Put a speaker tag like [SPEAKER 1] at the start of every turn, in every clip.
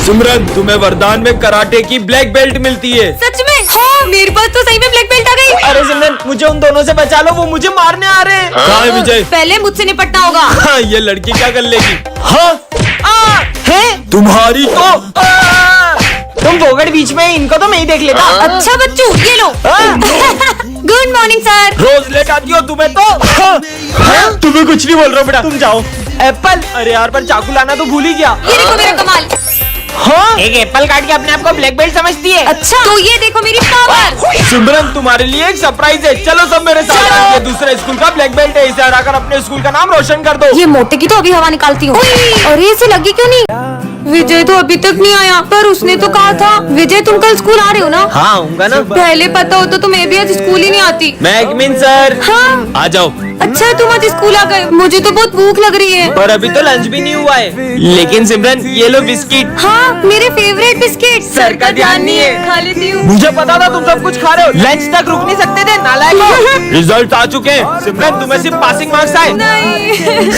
[SPEAKER 1] सिमरन, तुम्हें वरदान में कराटे की ब्लैक बेल्ट मिलती है।
[SPEAKER 2] सच में? हाँ, मेरे पास तो सही में ब्लैक बेल्ट आ गई।
[SPEAKER 3] अरे सिमरन, मुझे उन दोनों से बचा लो, वो मुझे मारने आ रहे हैं।
[SPEAKER 1] कहाँ है विजय?
[SPEAKER 2] पहले मुझसे निपटना होगा।
[SPEAKER 1] हाँ, ये लड़की क्या कर लेगी?
[SPEAKER 3] हाँ, है
[SPEAKER 1] तुम्हारी तो
[SPEAKER 3] तुम फोगड़ बीच में, इनको तो मैं ही देख लेता।
[SPEAKER 2] अच्छा बच्चू, ये लो। Good morning sir.
[SPEAKER 1] रोज लेट आती हो तुम्हें तो।
[SPEAKER 3] तुम्हें कुछ नहीं बोल रहा हूँ बेटा, तुम जाओ। एप्पल, अरे यार पर चाकू लाना तो भूल ही गया।
[SPEAKER 2] ये देखो मेरा कमाल।
[SPEAKER 3] हाँ, एक एप्पल काट के अपने आप को ब्लैक बेल्ट समझती है।
[SPEAKER 2] अच्छा, तो ये देखो मेरी पावर।
[SPEAKER 1] सिमरन, तुम्हारे लिए एक सरप्राइज है, चलो सब मेरे साथ। ये दूसरे स्कूल का ब्लैक बेल्ट है, इसे हराकर अपने स्कूल का नाम रोशन कर दो।
[SPEAKER 2] ये मोटे की तो अभी हवा निकालती हूँ। अरे इसे लगी क्यों नहीं? विजय तो अभी तक नहीं आया, पर उसने तो कहा था। विजय, तुम कल स्कूल आ रहे हो ना?
[SPEAKER 3] हाँ, आऊंगा ना।
[SPEAKER 2] पहले पता हो तो मैं भी आज स्कूल ही नहीं आती।
[SPEAKER 3] मैगमिन सर।
[SPEAKER 2] हाँ,
[SPEAKER 1] आ जाओ।
[SPEAKER 2] अच्छा तुम आज स्कूल आ गए, मुझे तो बहुत भूख लग रही है।
[SPEAKER 3] पर अभी तो लंच भी नहीं हुआ है। लेकिन सिमरन, ये लो बिस्किट।
[SPEAKER 2] हाँ, मेरे फेवरेट बिस्किट।
[SPEAKER 3] सर का ध्यान नहीं है।
[SPEAKER 2] खा लेती हूँ।
[SPEAKER 3] मुझे पता था तुम सब कुछ खा रहे हो, लंच तक रुक नहीं सकते थे नालायक।
[SPEAKER 1] रिजल्ट आ चुके हैं। सिमरन, तुम्हें सिर्फ पासिंग मार्क्स आए।
[SPEAKER 2] नहीं।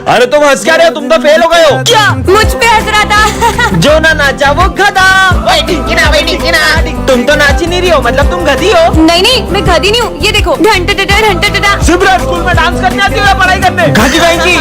[SPEAKER 1] अरे तुम हंस क्या रहे हो? तुम तो फेल हो गए हो।
[SPEAKER 2] क्या? मुझ पे हंस रहा था।
[SPEAKER 3] जो ना नाचा वो गधा। तुम तो नाच ही नहीं रही हो, मतलब तुम गधी हो।
[SPEAKER 2] नहीं नहीं, मैं गधी नहीं हूँ। ये देखो, ढंटा।
[SPEAKER 1] सिमरन, स्कूल में डांस करने आती हो या पढ़ाई करने?
[SPEAKER 3] गधी की।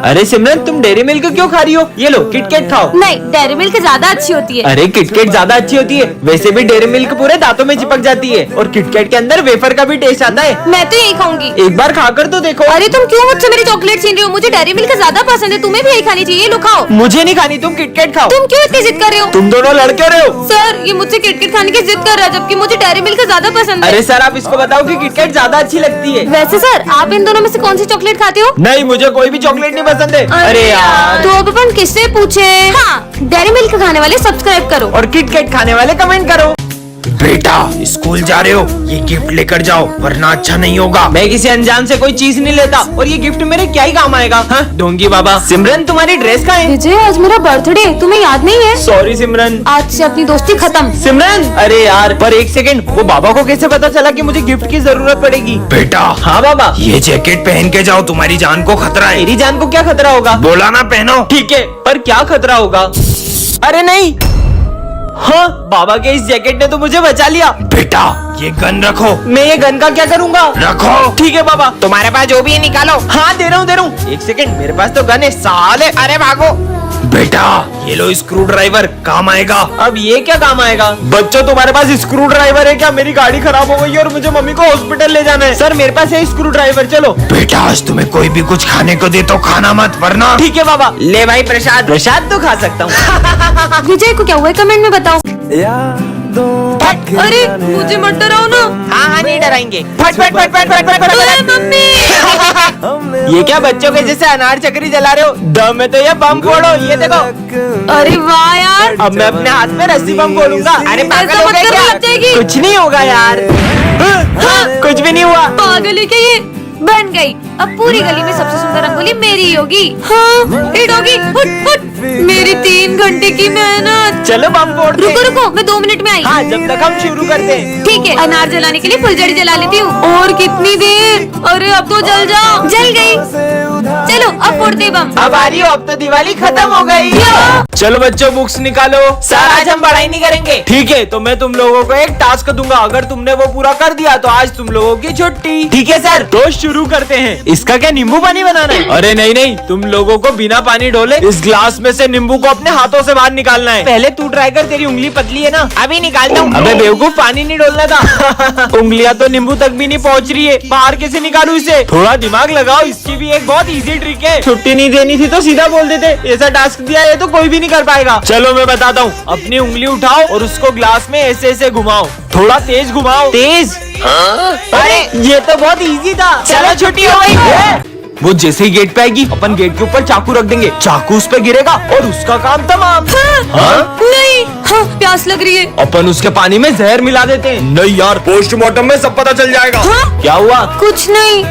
[SPEAKER 3] अरे सिमरन, तुम डेयरी मिल्क क्यों खा रही हो? ये लो किटकैट खाओ।
[SPEAKER 2] नहीं, डेयरी मिल्क ज्यादा अच्छी होती है।
[SPEAKER 3] अरे किटकैट ज्यादा अच्छी होती है। वैसे भी डेयरी मिल्क पूरे दांतों में चिपक जाती है, और किटकैट के अंदर वेफर का भी टेस्ट आता है।
[SPEAKER 2] मैं तो यही खाऊंगी।
[SPEAKER 3] एक बार खाकर तो देखो।
[SPEAKER 2] अरे तुम क्यों मुझसे मेरी चॉकलेट छीन रहे हो? मुझे डेयरी मिल्क ज्यादा पसंद है, तुम्हें भी यही खानी चाहिए। लो खाओ।
[SPEAKER 3] मुझे नहीं खानी, तुम किटकैट खाओ।
[SPEAKER 2] तुम क्यों इतनी जिद कर रहे हो?
[SPEAKER 1] तुम दोनों लड़के रहे हो।
[SPEAKER 2] सर, ये मुझसे किटकिट खाने की जिद कर रहा है, जबकि मुझे डेयरी मिल्क ज्यादा पसंद है।
[SPEAKER 3] अरे सर, आप इसको बताओ कि किटकैट ज्यादा अच्छी लगती है।
[SPEAKER 2] वैसे सर, आप इन दोनों में से कौन सी चॉकलेट खाते हो?
[SPEAKER 1] नहीं, मुझे कोई भी चॉकलेट नहीं पसंद है।
[SPEAKER 3] अरे यार।
[SPEAKER 2] तो अब अपन किससे पूछे? हाँ, डेयरी मिल्क खाने वाले सब्सक्राइब करो।
[SPEAKER 3] और किटकैट खाने वाले कमेंट करो।
[SPEAKER 1] बेटा, स्कूल जा रहे हो, ये गिफ्ट लेकर जाओ, वरना अच्छा नहीं होगा।
[SPEAKER 3] मैं किसी अनजान से कोई चीज नहीं लेता, और ये गिफ्ट मेरे क्या ही काम आएगा। हाँ, डोंगी बाबा। सिमरन, तुम्हारी ड्रेस कहाँ है?
[SPEAKER 2] विजय, आज मेरा बर्थडे, तुम्हें याद नहीं है?
[SPEAKER 3] सॉरी सिमरन।
[SPEAKER 2] आज से अपनी दोस्ती खत्म।
[SPEAKER 3] सिमरन, अरे यार, पर एक सेकंड, वो बाबा को कैसे पता चला कि मुझे गिफ्ट की जरूरत पड़ेगी?
[SPEAKER 1] बेटा,
[SPEAKER 3] हाँ बाबा।
[SPEAKER 1] ये जैकेट पहन के जाओ, तुम्हारी जान को खतरा है।
[SPEAKER 3] मेरी जान को क्या खतरा होगा?
[SPEAKER 1] बोला ना, पहनो।
[SPEAKER 3] ठीक है, पर क्या खतरा होगा? अरे नहीं। हाँ, बाबा के इस जैकेट ने तो मुझे बचा लिया।
[SPEAKER 1] बेटा, ये गन रखो।
[SPEAKER 3] मैं ये गन का क्या करूँगा?
[SPEAKER 1] रखो।
[SPEAKER 3] ठीक है बाबा, तुम्हारे पास जो भी है निकालो। हाँ, दे रहा हूँ। एक सेकंड, मेरे पास तो गन है साले। अरे भागो।
[SPEAKER 1] बेटा, ये लो स्क्रू ड्राइवर, काम आएगा।
[SPEAKER 3] अब ये क्या काम आएगा?
[SPEAKER 1] बच्चों, तुम्हारे पास स्क्रू ड्राइवर है क्या? मेरी गाड़ी खराब हो गई है और मुझे मम्मी को हॉस्पिटल ले जाना है।
[SPEAKER 3] सर, मेरे पास है स्क्रू ड्राइवर, चलो।
[SPEAKER 1] बेटा, आज तुम्हें कोई भी कुछ खाने को दे तो खाना मत, वरना।
[SPEAKER 3] ठीक है बाबा। ले भाई प्रसाद। प्रसाद तो खा सकता हूँ।
[SPEAKER 2] विजय को क्या हुआ है, कमेंट में बताओ। अरे मुझे मत डराओ ना।
[SPEAKER 3] हाँ, नहीं डराएंगे। फट फट फट फट फट फट फट।
[SPEAKER 2] मम्मी।
[SPEAKER 3] ये क्या बच्चों के जैसे अनार चक्री जला रहे हो? दम में तो ये बम फोड़ो, ये देखो।
[SPEAKER 2] अरे वाह यार।
[SPEAKER 3] अब मैं अपने हाथ में रस्सी बम फोड़ूंगा। अरे पागल
[SPEAKER 2] ऐसा
[SPEAKER 3] हो
[SPEAKER 2] मत
[SPEAKER 3] गए
[SPEAKER 2] करो,
[SPEAKER 3] क्या?
[SPEAKER 2] लग जाएगी।
[SPEAKER 3] कुछ नहीं होगा यार। कुछ भी नहीं हुआ।
[SPEAKER 2] पागल है क्या ये? बन गई। अब पूरी गली में सबसे सुंदर रंगोली मेरी ही होगी। हाँ, हिट होगी। Foot foot. मेरी 3 घंटे की मेहनत।
[SPEAKER 3] चलो बम फोड़ दे।
[SPEAKER 2] रुको रुको, मैं 2 मिनट में आई।
[SPEAKER 3] हाँ, जब तक हम शुरू करते हैं।
[SPEAKER 2] ठीक है, अनार जलाने के लिए फुलझड़ी जला लेती हूँ। और कितनी देर? अरे अब तो जल जाओ। जल गई। चलो अब फोड़ते बम।
[SPEAKER 3] अब आ रही हो, अब तो दिवाली खत्म हो गई।
[SPEAKER 1] चलो बच्चों, बुक्स निकालो।
[SPEAKER 3] सर, आज हम पढ़ाई नहीं करेंगे।
[SPEAKER 1] ठीक है, तो मैं तुम लोगों को एक टास्क दूंगा, अगर तुमने वो पूरा कर दिया तो आज तुम लोगों की छुट्टी।
[SPEAKER 3] ठीक है सर।
[SPEAKER 1] तो शुरू करते हैं।
[SPEAKER 3] इसका क्या नींबू पानी बनाना है?
[SPEAKER 1] अरे नहीं नहीं, तुम लोगों को बिना पानी डोले इस ग्लास में से नींबू को अपने हाथों से बाहर निकालना है।
[SPEAKER 3] पहले तू ट्राई कर, तेरी उंगली पतली है ना। अभी निकालता हूँ। अबे बेवकूफ, पानी नहीं डोलना था।
[SPEAKER 1] उंगलियां तो नींबू तक भी नहीं पहुंच रही है, बाहर कैसे निकालूं इसे? थोड़ा दिमाग लगाओ, इसकी भी एक बहुत इजी ट्रिक है।
[SPEAKER 3] छुट्टी नहीं देनी थी तो सीधा बोल देते। ऐसा टास्क दिया है तो कोई भी नहीं कर पाएगा।
[SPEAKER 1] चलो मैं बताता हूँ। अपनी उंगली उठाओ और उसको ग्लास में ऐसे ऐसे घुमाओ, थोड़ा तेज घुमाओ।
[SPEAKER 3] तेज? अरे ये तो बहुत इजी था। चलो छुट्टी हो गई।
[SPEAKER 1] वो जैसे ही गेट पे आएगी, अपन गेट के ऊपर चाकू रख देंगे, चाकू उस पे गिरेगा और उसका काम तमाम।
[SPEAKER 2] हाँ? नहीं। हाँ, प्यास लग रही है।
[SPEAKER 1] अपन उसके पानी में जहर मिला देते हैं। नहीं यार, पोस्टमार्टम में सब पता चल जाएगा।
[SPEAKER 2] हाँ?
[SPEAKER 1] क्या हुआ?
[SPEAKER 2] कुछ नहीं।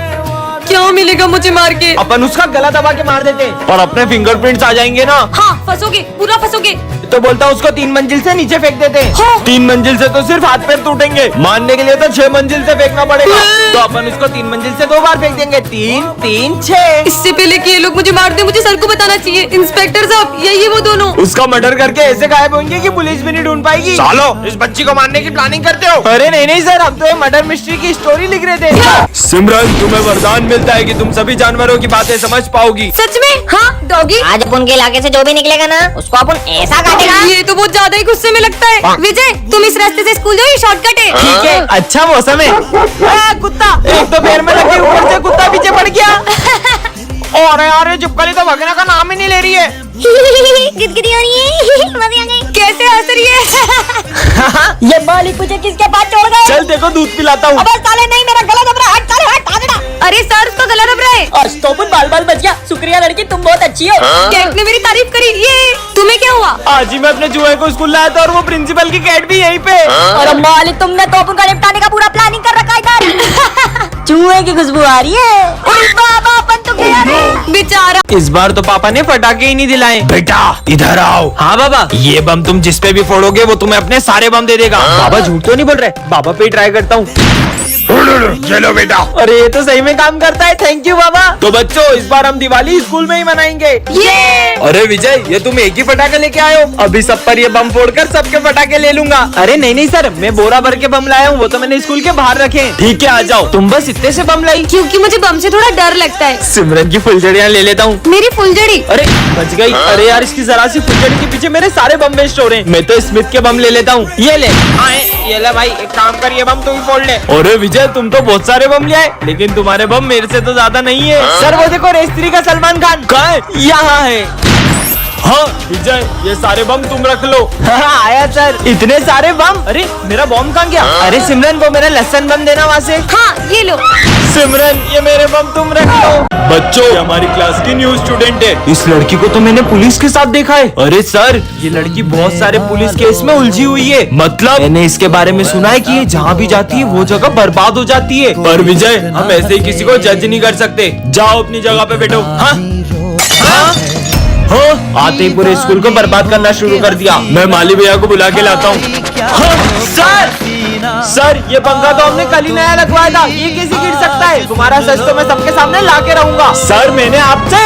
[SPEAKER 2] क्या मिलेगा मुझे मार के?
[SPEAKER 3] अपन उसका गला दबा के मार देते हैं।
[SPEAKER 1] और अपने फिंगरप्रिंट्स आ जाएंगे ना।
[SPEAKER 2] हाँ, फंसोगे, पूरा फंसोगे।
[SPEAKER 1] तो बोलता हूँ उसको 3 मंजिल से नीचे फेंक देते हैं।
[SPEAKER 2] हाँ।
[SPEAKER 1] 3 मंजिल से तो सिर्फ हाथ पैर टूटेंगे, मारने के लिए तो 6 मंजिल से फेंकना पड़ेगा। तो अपन उसको 3 मंजिल से 2 बार फेंक देंगे। 3 3 6।
[SPEAKER 2] इससे पहले कि ये लोग मुझे मार दे, मुझे सर को बताना चाहिए। इंस्पेक्टर साहब, यही वो दोनों।
[SPEAKER 1] उसका मर्डर करके ऐसे गायब होंगे कि पुलिस भी नहीं ढूंढ पाएगी। सालो, इस बच्ची को मारने की प्लानिंग करते हो? अरे नहीं नहीं सर, हम तो ये मर्डर मिस्ट्री की स्टोरी लिख रहे थे। सिमरन, तुम्हें वरदान मिलता है कि तुम सभी जानवरों की बातें समझ पाओगी।
[SPEAKER 2] सच में? हाँ डॉगी।
[SPEAKER 4] आज अपन के इलाके से जो भी निकलेगा ना, उसको अपन ऐसा काटेगा।
[SPEAKER 2] ये तो बहुत ज्यादा ही गुस्से में लगता है। विजय, तुम इस रास्ते से स्कूल जाओ, ये शॉर्टकट है।
[SPEAKER 1] ठीक है, अच्छा मौसम है। कुत्ता एक तो पैर में लगे, ऊपर से कुत्ता पीछे पड़ गया। और यार ये चुपकली तो भगने का नाम ही नहीं ले रही है।
[SPEAKER 4] गिदगिदी हो रही है। मजे आ गए।
[SPEAKER 2] कैसे हंस रही है?
[SPEAKER 4] ये मालिक मुझे किसके पास छोड़ गए?
[SPEAKER 1] चल देखो, दूध पिलाता हूँ।
[SPEAKER 4] अबे साले नहीं, मेरा गला दब रहा है। हट साले, हट आगड़ा।
[SPEAKER 2] अरे सर, उसका गला दब रहा है।
[SPEAKER 4] आज तो अपन बाल बाल बच गया। शुक्रिया लड़की, तुम बहुत अच्छी हो।
[SPEAKER 2] कैट ने मेरी तारीफ करी। ये तुम्हें क्या हुआ?
[SPEAKER 1] आज ही मैं अपने जुए को स्कूल लाया था और वो प्रिंसिपल की कैट भी यहीं पे।
[SPEAKER 4] और मालिक, तुमने तो अपन का निपटाने का पूरा प्लानिंग कर रखा है इधर। चूहे की खुशबू आ रही है। ओए बाबा, अपन तो गया रे।
[SPEAKER 2] बेचारा।
[SPEAKER 1] इस बार तो पापा ने पटाखे ही नहीं दिलाए। बेटा इधर आओ। हाँ बाबा। ये बम तुम जिस पे भी फोड़ोगे वो तुम्हें अपने सारे बम दे देगा। बाबा झूठ तो नहीं बोल रहे? बाबा पे ट्राई करता हूँ। चलो बेटा। अरे ये तो सही में काम करता है। थैंक यू बाबा। तो बच्चों, इस बार हम दिवाली स्कूल में ही मनाएंगे।
[SPEAKER 2] ये
[SPEAKER 1] अरे विजय, ये तुम एक ही पटाखे लेके आए हो? अभी सब पर ये बम फोड़कर सबके पटाखे ले लूंगा। अरे नहीं नहीं सर, मैं बोरा भर के बम लाया हूँ, वो तो मैंने स्कूल के बाहर रखे हैं। ठीक है, आ जाओ। तुम बस इतने से बम लाई?
[SPEAKER 2] क्योंकि मुझे बम से थोड़ा डर लगता है।
[SPEAKER 1] सिमरन की फुलझड़ियाँ ले लेता हूँ।
[SPEAKER 2] मेरी फुलझड़ी।
[SPEAKER 1] अरे बच गई। अरे यार, इसकी जरा सी फुलझड़ी के पीछे मेरे सारे बम वेस्ट हो रहे हैं। मैं तो स्मिथ के बम ले लेता हूँ। ये ले। ये ले भाई, एक काम कर, ये बम तू ही फोड़ ले। अरे विजय, तुम तो बहुत सारे बम ले आए, लेकिन तुम्हारे बम मेरे से तो ज्यादा नहीं है। सर वो देखो, रेस्त्री का सलमान खान। कहाँ है? यहाँ है। हाँ विजय, ये सारे बम तुम रख लो। हाँ आया सर। इतने सारे बम? अरे मेरा बम कहाँ गया? अरे सिमरन, वो मेरा लहसन बम देना वहाँ से।
[SPEAKER 2] हाँ ये लो।
[SPEAKER 1] सिमरन, ये मेरे बम तुम रख लो। बच्चों, ये हमारी क्लास की न्यू स्टूडेंट है। इस लड़की को तो मैंने पुलिस के साथ देखा है। अरे सर, ये लड़की बहुत सारे पुलिस केस में उलझी हुई है। मतलब मैंने इसके बारे में सुना है कि ये जहाँ भी जाती है वो जगह बर्बाद हो जाती है। पर विजय, हम ऐसे ही किसी को जज नहीं कर सकते। जाओ अपनी जगह पे बैठो। हाँ आते ही पूरे स्कूल को बर्बाद करना शुरू कर दिया। मैं माली भैया को बुला के लाता हूँ। सर, ये पंखा तो हमने कल ही नया लगवाया था, ये कैसे गिर सकता है? तुम्हारा सच तो मैं सबके सामने ला के रहूंगा। सर मैंने आपसे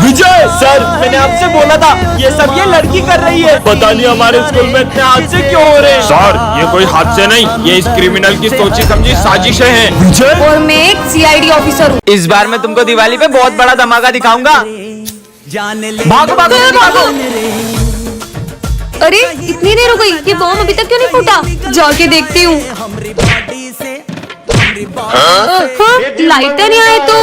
[SPEAKER 1] विजय, सर मैंने आपसे बोला था, ये सब ये लड़की कर रही है। पता नहीं हमारे स्कूल में इतने हादसे क्यों हो रहे हैं। सर ये कोई हादसे नहीं, ये इस क्रिमिनल की सोची समझी साजिशें हैं। विजय,
[SPEAKER 2] और मैं एक CID ऑफिसर हूँ।
[SPEAKER 1] इस बार मैं तुमको दिवाली पे बहुत बड़ा धमाका दिखाऊंगा। भागो भागो भागो।
[SPEAKER 2] अरे इतनी देर हो गई, ये बम अभी तक क्यों नहीं फूटा? जाके देखती हूँ। हाँ, लाइटर नहीं आए तो।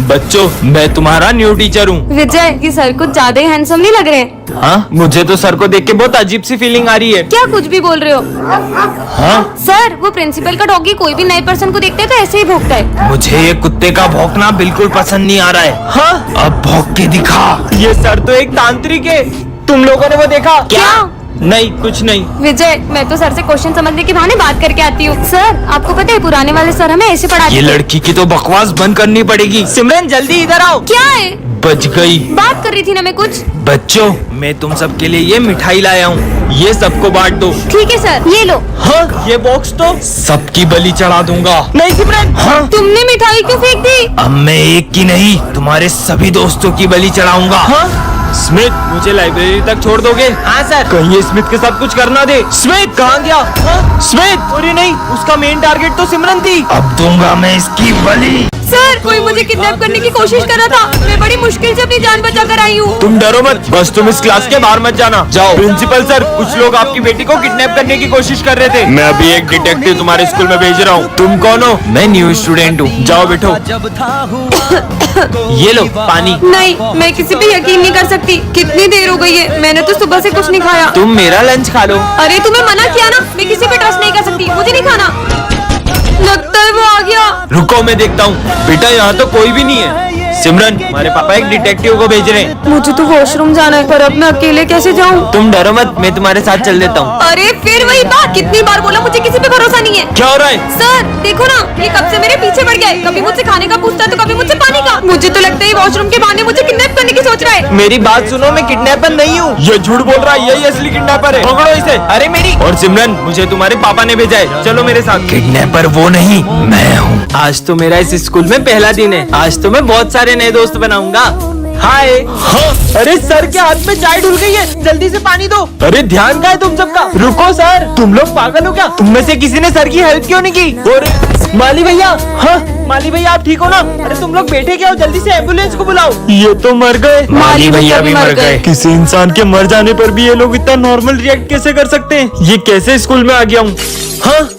[SPEAKER 1] बच्चों, मैं तुम्हारा न्यू टीचर हूँ।
[SPEAKER 2] विजय, ये सर कुछ ज्यादा ही हैंडसम नहीं लग रहे?
[SPEAKER 1] हाँ, मुझे तो सर को देख के बहुत अजीब सी फीलिंग आ रही है।
[SPEAKER 2] क्या कुछ भी बोल रहे हो?
[SPEAKER 1] हाँ?
[SPEAKER 2] सर, वो प्रिंसिपल का डॉगी कोई भी नए पर्सन को देखते है तो ऐसे ही भौंकता है।
[SPEAKER 1] मुझे ये कुत्ते का भौंकना बिल्कुल पसंद नहीं आ रहा है। हाँ? अब भौंक के दिखा। ये सर तो एक तांत्रिक है। तुम लोगों ने वो देखा?
[SPEAKER 2] क्या?
[SPEAKER 1] नहीं, कुछ नहीं।
[SPEAKER 2] विजय, मैं तो सर से क्वेश्चन समझने के बहाने बात करके आती हूँ। सर, आपको पता है पुराने वाले सर हमें ऐसे पढ़ाते
[SPEAKER 1] ये
[SPEAKER 2] थे।
[SPEAKER 1] लड़की की तो बकवास बंद करनी पड़ेगी। सिमरन जल्दी इधर आओ।
[SPEAKER 2] क्या है?
[SPEAKER 1] बच गई।
[SPEAKER 2] बात कर रही थी ना मैं कुछ।
[SPEAKER 1] बच्चों, मैं तुम सबके लिए ये मिठाई लाया हूँ, ये सबको बांट दो।
[SPEAKER 2] ठीक है सर, ये लो।
[SPEAKER 1] हाँ, ये बॉक्स तो सबकी बलि चढ़ा दूंगा। नहीं सिमरन। हाँ?
[SPEAKER 2] तुमने मिठाई क्यों फेंक दी?
[SPEAKER 1] अब मैं एक की नहीं, तुम्हारे सभी दोस्तों की बलि चढ़ाऊंगा। हाँ? स्मिथ, मुझे लाइब्रेरी तक छोड़ दोगे? हाँ सर। कहीं स्मिथ के साथ कुछ करना दे। स्मिथ कहाँ गया? हाँ? स्मिथ, अरे नहीं, उसका मेन टारगेट तो सिमरन थी। अब दूंगा मैं इसकी बलि।
[SPEAKER 2] सर, कोई मुझे किडनैप करने की कोशिश कर रहा था। मैं बड़ी मुश्किल से अपनी जान बचा कर आई हूँ।
[SPEAKER 1] तुम डरो मत, बस तुम इस क्लास के बाहर मत जाना। जाओ। प्रिंसिपल सर, कुछ लोग आपकी बेटी को किडनैप करने की कोशिश कर रहे थे। मैं अभी एक डिटेक्टिव तुम्हारे स्कूल में भेज रहा हूँ। तुम कौन हो? मैं न्यू स्टूडेंट हूँ। जाओ बैठो। ये लो पानी।
[SPEAKER 2] नहीं, मैं किसी पे यकीन नहीं कर सकती। कितनी देर हो गई है, मैंने तो सुबह से कुछ नहीं खाया।
[SPEAKER 1] तुम मेरा लंच खा लो।
[SPEAKER 2] अरे तुम्हें मना किया ना, मैं किसी पे ट्रस्ट नहीं कर सकती, मुझे नहीं खाना। लगता है वो आ गया।
[SPEAKER 1] रुको, मैं देखता हूँ। बेटा यहाँ तो कोई भी नहीं है। सिमरन, हमारे पापा एक डिटेक्टिव को भेज रहे हैं।
[SPEAKER 2] मुझे तो वॉशरूम जाना है, पर अब मैं अकेले कैसे जाऊँ?
[SPEAKER 1] तुम डरो मत, मैं तुम्हारे साथ चल देता हूँ।
[SPEAKER 2] अरे फिर वही बात, कितनी बार बोला मुझे किसी पे भरोसा नहीं है।
[SPEAKER 1] क्या हो रहा है?
[SPEAKER 2] सर देखो ना, ये कब से मेरे पीछे पड़ गया है। कभी मुझसे खाने का पूछता है तो कभी मुझसे पानी का। मुझे तो लगता है वॉशरूम के बहाने मुझे किडनैप करने की सोच रहा है।
[SPEAKER 1] मेरी बात सुनो, मैं किडनैपर नहीं हूँ। ये झूठ बोल रहा है, यही असली किडनैपर है। पकड़ो इसे। अरे मेरी और सिमरन, मुझे तुम्हारे पापा ने भेजा है, चलो मेरे साथ। किडनैपर वो नहीं, मैं हूँ। आज तो मेरा इस स्कूल में पहला दिन है। आज तो मैं बहुत सारे नए दोस्त बनाऊंगा। हाय। हाँ, अरे सर के हाथ में चाय ढुल गई है, जल्दी से पानी दो। अरे ध्यान कहाँ है तुम सबका? रुको सर, तुम लोग पागल हो क्या? तुम में से किसी ने सर की हेल्प क्यों नहीं की? और माली भैया, हाँ माली भैया आप ठीक हो ना? अरे तुम लोग बैठे क्या हो? जल्दी से एम्बुलेंस को बुलाओ। ये तो मर गए।
[SPEAKER 2] माली भैया भी मर गए।
[SPEAKER 1] किसी इंसान के मर जाने पर भी ये लोग इतना नॉर्मल रिएक्ट कैसे कर सकते हैं? ये कैसे स्कूल में आ गया हूँ? हाँ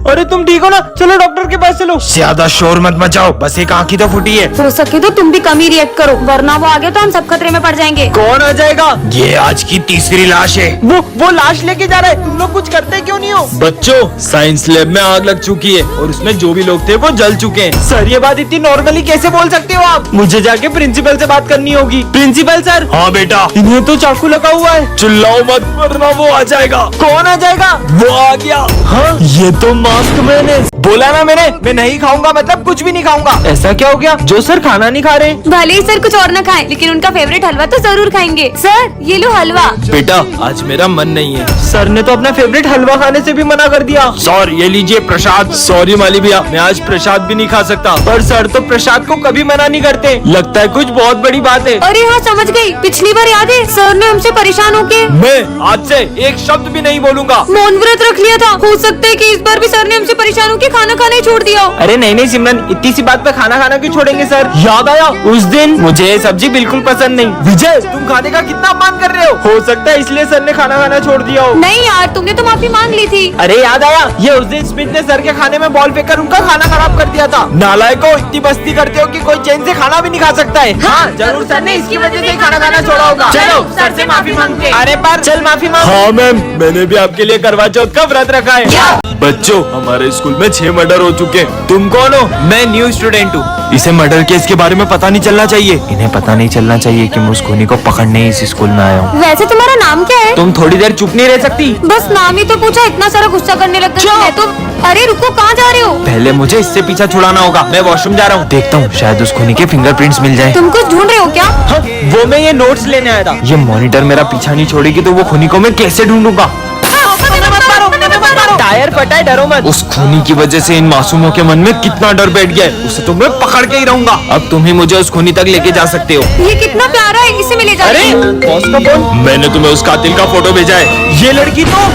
[SPEAKER 1] अरे तुम ठीक हो ना? चलो डॉक्टर के पास चलो। ज्यादा शोर मत मचाओ, बस एक आंख ही तो फूटी है।
[SPEAKER 2] हो सके तो तुम भी कम ही रिएक्ट करो, वरना वो आ गया तो हम सब खतरे में पड़ जाएंगे।
[SPEAKER 1] कौन आ जाएगा? ये आज की तीसरी लाश है। वो लाश लेके जा रहा है। तुम लोग कुछ करते क्यों नहीं हो? बच्चों, साइंस लैब में आग लग चुकी है और उसमें जो भी लोग थे वो जल चुके हैं। सर ये बात इतनी नॉर्मली कैसे बोल सकते हो आप? मुझे जाके प्रिंसिपल से बात करनी होगी। Principal sir. हाँ बेटा, इन्हें तो चाकू लगा हुआ है। चिल्लाओ मत वरना वो आ जाएगा। कौन आ जाएगा? वो आ गया। हाँ ये तो मास्क मैंने बोला ना, मैं नहीं खाऊंगा, मतलब कुछ भी नहीं खाऊंगा। ऐसा क्या हो गया? जो सर खाना नहीं खा रहे?
[SPEAKER 2] भले ही सर कुछ और न खाएं, लेकिन उनका फेवरेट हलवा तो जरूर खाएंगे। सर ये लो हलवा।
[SPEAKER 1] बेटा आज मेरा मन नहीं है। सर ने तो अपना फेवरेट हलवा खाने से भी मना कर दिया। सर ये लीजिए प्रसाद। सॉरी माली भैया, मैं आज प्रसाद भी नहीं खा सकता। पर सर तो प्रसाद को कभी मना नहीं करते। लगता है कुछ बहुत बड़ी बात है।
[SPEAKER 2] अरे हाँ समझ गई, पिछली बार याद है सर ने हमसे परेशान होके
[SPEAKER 1] मैं आज से एक शब्द भी नहीं बोलूंगा।
[SPEAKER 2] मौन व्रत रख लिया था। हो सकता है कि इस बार भी सर ने हमसे परेशान होकर खाना खाना ही छोड़ दिया हो।
[SPEAKER 1] अरे नहीं सिमरन, इतनी सी बात पे खाना खाना क्यों छोड़ेंगे सर? याद आया उस दिन मुझे ये सब्जी बिल्कुल पसंद नहीं। विजय तुम खाने का कितना अपमान कर रहे हो सकता है इसलिए सर ने खाना खाना छोड़ दिया हो।
[SPEAKER 2] नहीं यार, तुमने तो माफी मांग ली थी।
[SPEAKER 1] अरे याद आया, ये उस दिन स्मिथ ने सर के खाने में बॉल फेंककर उनका खाना खराब कर दिया था। नालायकों, इतनी मस्ती करते हो कि कोई चैन से खाना भी नहीं खा सकता है। हाँ जरूर सर ने इसकी वजह से खाना खाना छोड़ा होगा। चलो सर से माफी मांगते। अरे पर चल माफी मांग। हाँ मैम, मैंने भी आपके लिए करवा चौथ का व्रत रखा है। बच्चों हमारे स्कूल में 6 मर्डर हो चुके हैं। तुम कौन हो? मैं न्यू स्टूडेंट हूँ। इसे मर्डर केस के बारे में पता नहीं चलना चाहिए। इन्हें पता नहीं चलना चाहिए कि मैं उस खूनी को पकड़ने इस स्कूल में आया हूँ।
[SPEAKER 2] वैसे तुम्हारा नाम क्या है?
[SPEAKER 1] तुम थोड़ी देर चुप नहीं रह सकती?
[SPEAKER 2] बस नाम ही तो पूछा, इतना सारा गुस्सा करने लग गए मैं तो। अरे रुको, कहाँ जा रहे हो?
[SPEAKER 1] पहले मुझे इससे पीछा छुड़ाना होगा। मैं वॉशरूम जा रहा हूँ, देखता हूँ शायद उस खूनी के फिंगरप्रिंट्स मिल जाए।
[SPEAKER 2] तुम कुछ ढूंढ रहे हो क्या?
[SPEAKER 1] हाँ, वो मैं ये नोट्स लेने आया था। ये मॉनिटर मेरा पीछा नहीं छोड़ेगी तो वो खूनी को मैं कैसे ढूंढूंगा? टायर फटा है, डरो मत। उस खूनी की वजह से इन मासूमों के मन में कितना डर बैठ गया है, उसे तो मैं पकड़ के ही रहूंगा। अब तुम ही मुझे उस खूनी तक लेके जा सकते हो।
[SPEAKER 2] ये कितना प्यारा है, इसे मिले जा।
[SPEAKER 1] अरे बॉस का फोन। मैंने तुम्हें उस कातिल का फोटो भेजा है। ये लड़की तो